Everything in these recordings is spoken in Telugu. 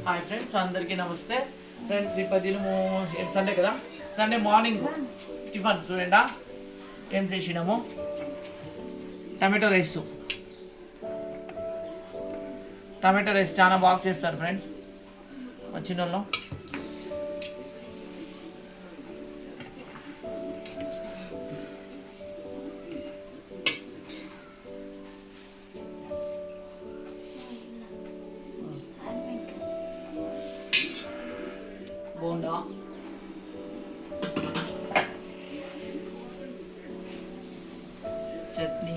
హాయ్ ఫ్రెండ్స్, అందరికీ నమస్తే ఫ్రెండ్స్. ఈ దినము ఏం సండే కదా, సండే మార్నింగ్ టిఫిన్ చూడండి ఏం చేసినాము. టమాటో రైస్ చాలా బాగా చేస్తారు ఫ్రెండ్స్ మా చిన్నోళ్ళు. బోండా, చట్నీ,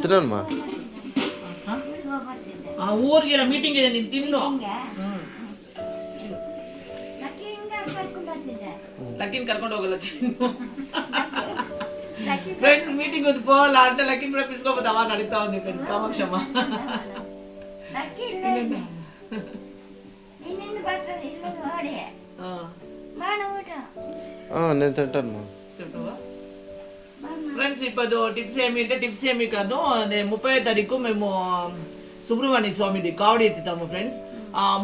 తిన్నాను ఊరికి ఇలా మీటింగ్ ఏదో నేను తిన్నా. లక్కీని కర్ಕೊಂಡು ಹೋಗಲ್ಲ ఫ్రెండ్స్. మీటింగ్ ఉంది పోవాలా అంటే లక్కీని కూడా తీసుకోపోతావా అని అడుగుతా ఉంది ఫ్రెండ్స్ కామాక్షమ్మ. నేను తింటాను చెప్తావా ఫ్రెండ్స్. ఇప్పుడు టిప్స్ ఏమి కాదు, అదే 30వ తారీఖు మేము సుబ్రహ్మణ్య స్వామిది కావడి ఎత్తుతాము ఫ్రెండ్స్.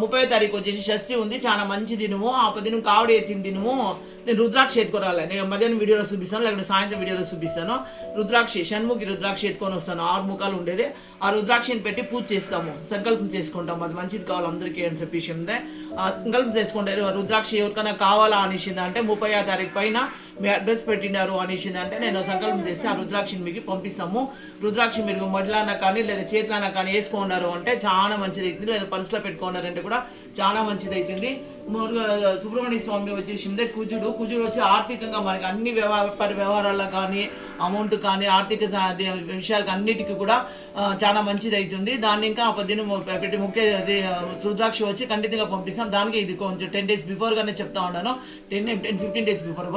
30వ తారీఖు వచ్చేసి షష్ఠి ఉంది, చాలా మంచి దినము. ఆ దినం కావడి ఎత్తిన దినము నేను రుద్రాక్ష ఎత్తుకోరాలి. నేను మధ్యాహ్నం వీడియోలో చూపిస్తాను, లేకపోతే సాయంత్రం వీడియోలో చూపిస్తాను. రుద్రాక్ష షణ్ముఖి రుద్రాక్ష ఎత్తుకొని వస్తాను. 6 ముఖాలు ఉండేది. ఆ రుద్రాక్షని పెట్టి పూజ చేస్తాము, సంకల్పం చేసుకుంటాము. అది మంచిది కావాలి అందరికీ అని చెప్పేసి సంకల్పం చేసుకుంటారు. రుద్రాక్ష ఎవరికైనా కావాలా అనేసింది అంటే 30వ తారీఖు పైన మీ అడ్రస్ పెట్టినారు అనేసింది అంటే నేను సంకల్పం చేసి ఆ రుద్రాక్షని మీకు పంపిస్తాము. రుద్రాక్ష మీరు మడిలాన కానీ లేదా చేతులాన కానీ వేసుకున్నారు అంటే చాలా మంచిది అవుతుంది, లేదా పర్సులో పెట్టుకున్నారంటే కూడా చాలా మంచిది అవుతుంది. సుబ్రహ్మణ్య స్వామి వచ్చేసిందే కుజుడు వచ్చి ఆర్థికంగా మనకి అన్ని వ్యవహారాల్లో కానీ అమౌంట్ కానీ ఆర్థిక విషయాలకు అన్నిటికీ కూడా చాలా మంచిది అవుతుంది. దాన్ని ఇంకా పద్దెనిమిది పెట్టి ముఖ్య రుద్రాక్ష వచ్చి ఖండితంగా పంపిస్తాం. దానికి ఇది కొంచెం 10 days బిఫోర్గానే చెప్తా ఉన్నాను. 15 days బిఫోర్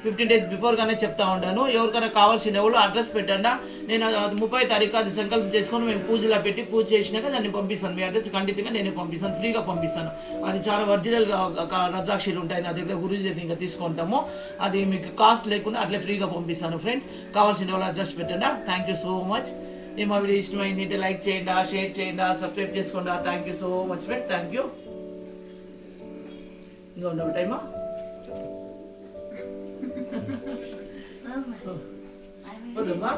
15 days బిఫోర్గానే చెప్తా ఉన్నాను. ఎవరికైనా కావాల్సిన ఎవరు అడ్రస్ పెట్టండి. నేను 30వ తారీఖు అది సంకల్పం చేసుకొని మేము పూజలో పెట్టి పూజ చేసినాక దాన్ని పంపిస్తాను. మీ అడ్రస్ ఖండితంగా నేను పంపిస్తాను, ఫ్రీగా పంపిస్తాను. అది చాలా ఒరిజినల్గా రుద్రాక్షలు ఉంటాయి నా దగ్గర, గురుజీ దగ్గర ఇంకా తీసుకుంటాము. అది మీకు కాస్ట్ లేకుండా అట్లే ఫ్రీగా పంపిస్తాను ఫ్రెండ్స్. కావాల్సిన వాళ్ళు అడ్రస్ పెట్టండి. Thank you so much. మా వీడియో ఇష్టమైంది అంటే లైక్ చేయండి, షేర్ చేయండి, సబ్స్క్రైబ్ చేసుకోండి. Thank you so much friend, thank you. ఇంకా ఉండవు టైమా వద్దమ్మా.